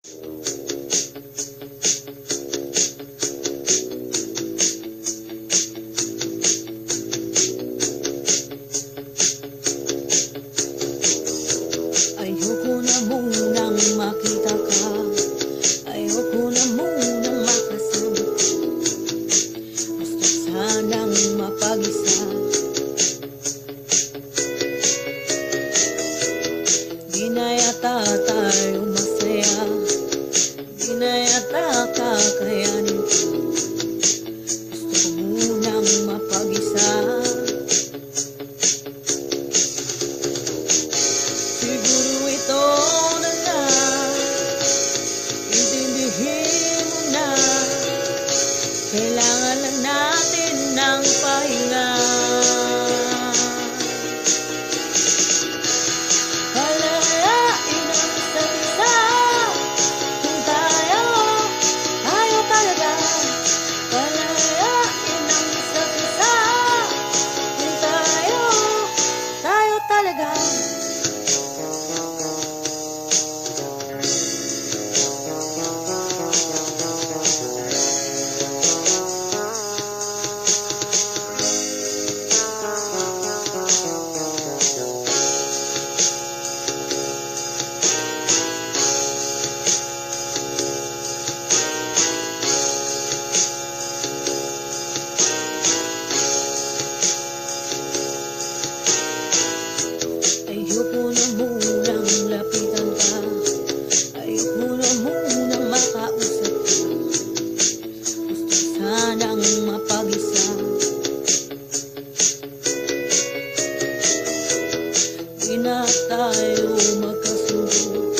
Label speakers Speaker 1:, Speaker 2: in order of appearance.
Speaker 1: Ayoko na munang makita ka, ayoko na munang makasama ka. Gusto sanang mapag-isa, di na yata tayo masaya, di na yata kakayanin ko. Gusto ko munang mapag-isa. Siguro ito na lang, intindihin mo na, kailangan lang natin ng pahinga. Palayain ang isa't isa, kung tayo talaga. Palayain ang isa't isa, kung tayo talaga. Ayoko na munang lapitan ka, ayoko na munang makausap ka. Gusto sanang mapag-isa, di na tayo magkasundo.